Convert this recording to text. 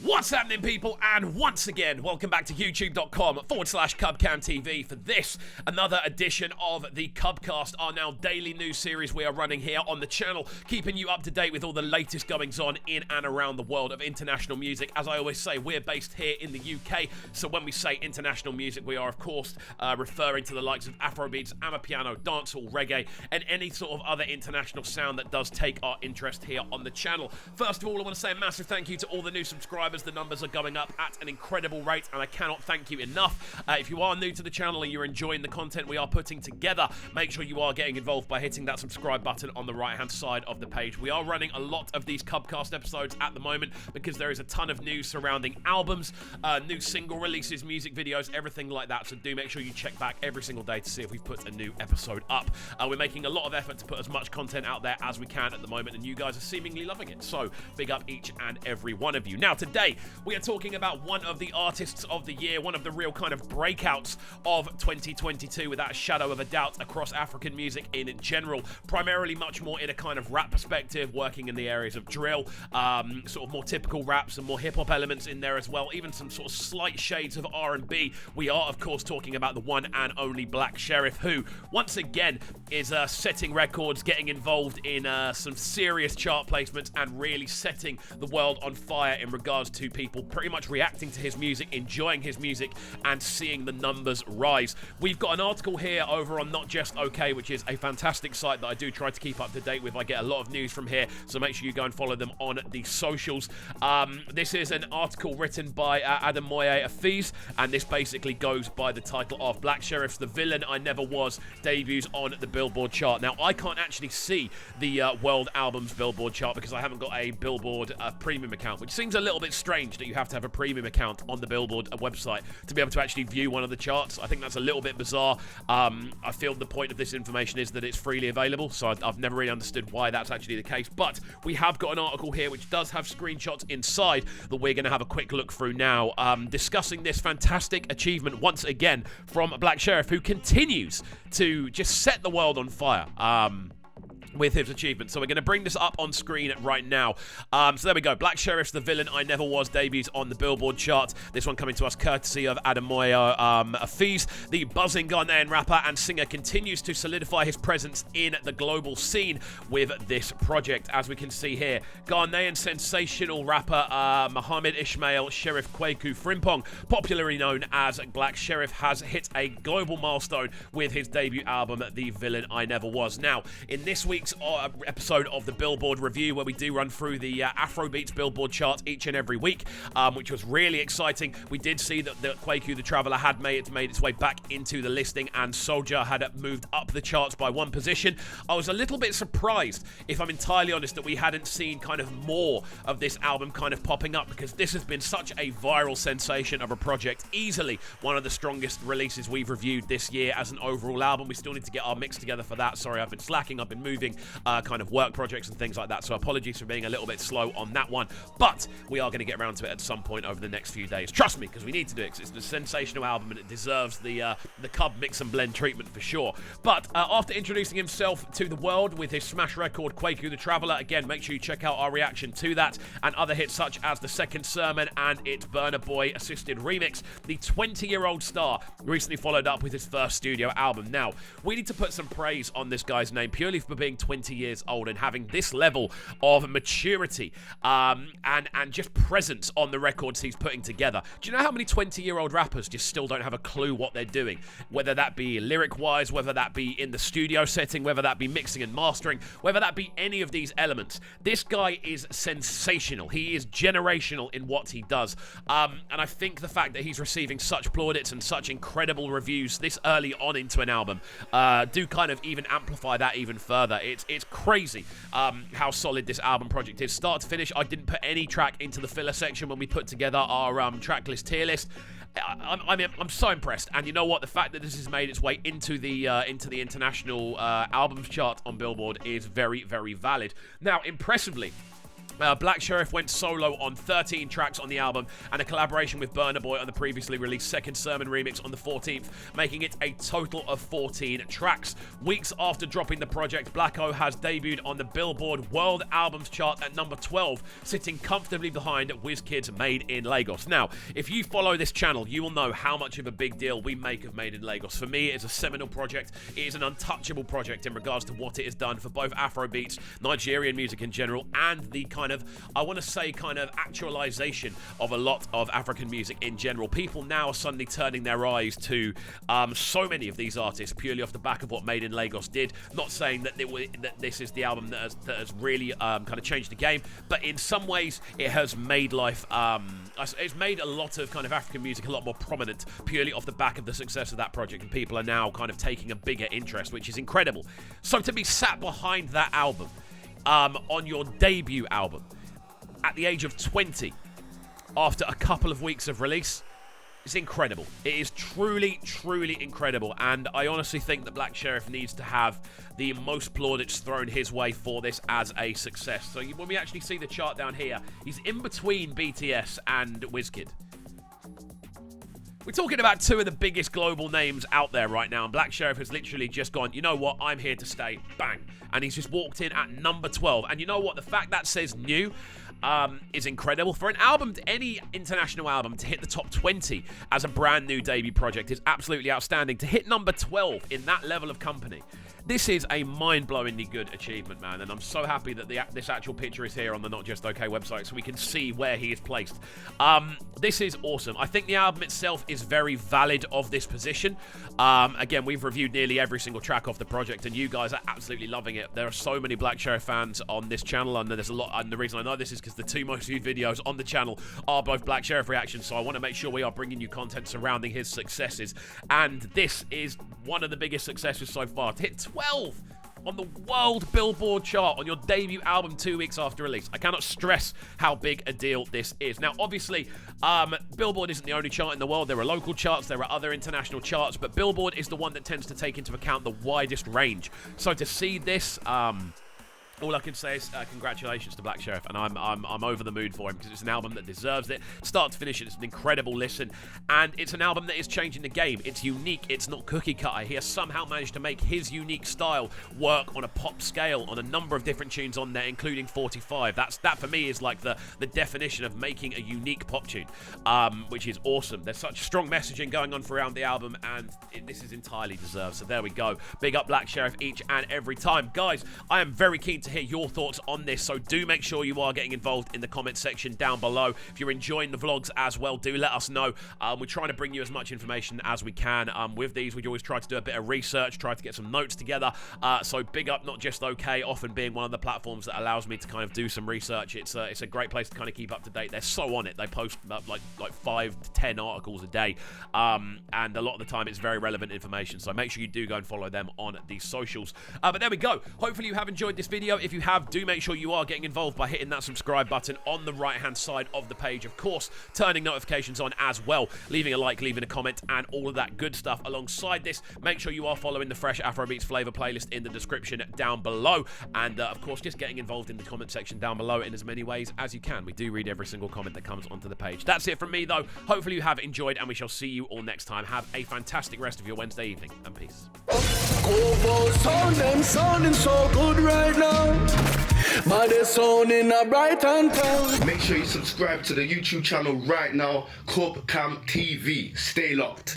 What's happening, people? And once again, welcome back to youtube.com/CubCamTV for this, another edition of the CubCast, our now daily news series we are running here on the channel, keeping you up to date with all the latest goings on in and around the world of international music. As I always say, we're based here in the UK, so when we say international music, we are, of course, referring to the likes of Afrobeats, Amapiano, dancehall, reggae, and any sort of other international sound that does take our interest here on the channel. First of all, I want to say a massive thank you to all the new subscribers. The numbers are going up at an incredible rate, and I cannot thank you enough. If you are new to the channel and you're enjoying the content we are putting together, make sure you are getting involved by hitting that subscribe button on the right-hand side of the page. We are running a lot of these CubCast episodes at the moment because there is a ton of news surrounding albums, new single releases, music videos, everything like that, so do make sure you check back every single day to see if we've put a new episode up. We're making a lot of effort to put as much content out there as we can at the moment, and you guys are seemingly loving it, so big up each and every one of you. Now, today, we are talking about one of the artists of the year, one of the real kind of breakouts of 2022, without a shadow of a doubt, across African music in general, primarily much more in a kind of rap perspective, working in the areas of drill, sort of more typical rap, some more hip-hop elements in there as well, even some sort of slight shades of R&B. We are, of course, talking about the one and only Black Sherif, who, once again, is setting records, getting involved in some serious chart placements, and really setting the world on fire in regards to people pretty much reacting to his music, enjoying his music, and seeing the numbers rise. We've got an article here over on Not Just OK, which is a fantastic site that I do try to keep up to date with. I get a lot of news from here, so make sure you go and follow them on the socials. This is an article written by Adam Moye Afiz, and this basically goes by the title of Black Sherif's The Villain I Never Was debuts on the Billboard chart. Now, I can't actually see the World Albums Billboard chart because I haven't got a Billboard premium account, which seems a little bit strange that you have to have a premium account on the Billboard website to be able to actually view one of the charts. I think that's a little bit bizarre. I feel the point of this information is that it's freely available, so I've never really understood why that's actually the case, but we have got an article here which does have screenshots inside that we're going to have a quick look through now, discussing this fantastic achievement once again from Black Sherif, who continues to just set the world on fire with his achievements. So we're going to bring this up on screen right now. So there we go. Black Sherif's The Villain I Never Was debuts on the Billboard chart. This one coming to us courtesy of Adam Moye Afiz. The buzzing Ghanaian rapper and singer continues to solidify his presence in the global scene with this project. As we can see here, Ghanaian sensational rapper Mohammed Ismail Sherif Kwaku Frimpong, popularly known as Black Sherif, has hit a global milestone with his debut album, The Villain I Never Was. Now, in this week's episode of the Billboard Review, where we do run through the Afrobeats Billboard chart each and every week, which was really exciting. We did see that the Kwaku the Traveller had made its way back into the listing, and Soldier had moved up the charts by one position. I was a little bit surprised, if I'm entirely honest, that we hadn't seen kind of more of this album kind of popping up, because this has been such a viral sensation of a project, easily one of the strongest releases we've reviewed this year as an overall album. We still need to get our mix together for that. Sorry, I've been slacking, I've been moving kind of work projects and things like that, so apologies for being a little bit slow on that one, but we are going to get around to it at some point over the next few days. Trust me, because we need to do it, because it's a sensational album and it deserves the Cub mix and blend treatment for sure. But after introducing himself to the world with his smash record Kwaku the Traveller, again, make sure you check out our reaction to that and other hits such as The Second Sermon and its Burna Boy assisted remix. The 20-year-old star recently followed up with his first studio album. Now, we need to put some praise on this guy's name purely for being 20 years old and having this level of maturity and just presence on the records he's putting together. Do you know how many 20-year-old rappers just still don't have a clue what they're doing? Whether that be lyric-wise, whether that be in the studio setting, whether that be mixing and mastering, whether that be any of these elements. This guy is sensational. He is generational in what he does. And I think the fact that he's receiving such plaudits and such incredible reviews this early on into an album do kind of even amplify that even further. It's crazy how solid this album project is. Start to finish, I didn't put any track into the filler section when we put together our track list tier list. I'm so impressed, and you know what? The fact that this has made its way into the international albums chart on Billboard is very, very valid. Now, impressively, Black Sherif went solo on 13 tracks on the album and a collaboration with Burna Boy on the previously released Second Sermon remix on the 14th, making it a total of 14 tracks. Weeks after dropping the project, Black O has debuted on the Billboard World Albums chart at number 12, sitting comfortably behind WizKid's Made in Lagos. Now, if you follow this channel, you will know how much of a big deal we make of Made in Lagos. For me, it's a seminal project. It is an untouchable project in regards to what it has done for both Afrobeats, Nigerian music in general, and the kind of, I want to say, kind of actualization of a lot of African music in general. People now are suddenly turning their eyes to so many of these artists purely off the back of what Made in Lagos did. Not saying that, that this is the album that has really kind of changed the game, but in some ways it has made life, it's made a lot of kind of African music a lot more prominent purely off the back of the success of that project, and people are now kind of taking a bigger interest, which is incredible. So to be sat behind that album, on your debut album, at the age of 20, after a couple of weeks of release, it's incredible. It is truly, truly incredible, and I honestly think that Black Sherif needs to have the most plaudits thrown his way for this as a success. So when we actually see the chart down here, he's in between BTS and WizKid. We're talking about two of the biggest global names out there right now, and Black Sherif has literally just gone, you know what, I'm here to stay, bang. And he's just walked in at number 12. And you know what, the fact that says new is incredible. For an album, any international album, to hit the top 20 as a brand new debut project is absolutely outstanding. To hit number 12 in that level of company, this is a mind-blowingly good achievement, man, and I'm so happy that this actual picture is here on the Not Just OK website so we can see where he is placed. This is awesome. I think the album itself is very valid of this position. Again, we've reviewed nearly every single track off the project, and you guys are absolutely loving it. There are so many Black Sherif fans on this channel, and there's a lot, and the reason I know this is because the two most viewed videos on the channel are both Black Sherif reactions, so I want to make sure we are bringing you content surrounding his successes, and this is one of the biggest successes so far. To hit 12 on the world Billboard chart on your debut album 2 weeks after release. I cannot stress how big a deal this is. Now, obviously, Billboard isn't the only chart in the world. There are local charts, there are other international charts, but Billboard is the one that tends to take into account the widest range. So to see this, all I can say is congratulations to Black Sherif, and I'm over the moon for him because it's an album that deserves it. Start to finish, it's an incredible listen, and it's an album that is changing the game. It's unique, it's not cookie cutter. He has somehow managed to make his unique style work on a pop scale on a number of different tunes on there, including 45. That for me is like the definition of making a unique pop tune, which is awesome. There's such strong messaging going on throughout the album, and this is entirely deserved. So there we go. Big up Black Sherif each and every time. Guys, I am very keen to hear your thoughts on this, so do make sure you are getting involved in the comment section down below. If you're enjoying the vlogs as well, do let us know. We're trying to bring you as much information as we can. With these, we always try to do a bit of research, try to get some notes together, so big up Not Just OK, often being one of the platforms that allows me to kind of do some research. It's a great place to kind of keep up to date. They're so on it. They post like 5 to 10 articles a day, and a lot of the time it's very relevant information, so make sure you do go and follow them on the socials. But there we go. Hopefully you have enjoyed this video. If you have, do make sure you are getting involved by hitting that subscribe button on the right hand side of the page. Of course, turning notifications on as well, leaving a like, leaving a comment, and all of that good stuff. Alongside this, make sure you are following the Fresh Afrobeats Flavor playlist in the description down below, and of course just getting involved in the comment section down below in as many ways as you can. We do read every single comment that comes onto the page. That's it from me though. Hopefully you have enjoyed, and we shall see you all next time. Have a fantastic rest of your Wednesday evening, and peace. Sounding so good right now. But they're sounding a bright and town. Make sure you subscribe to the YouTube channel right now, CubCam TV. Stay locked.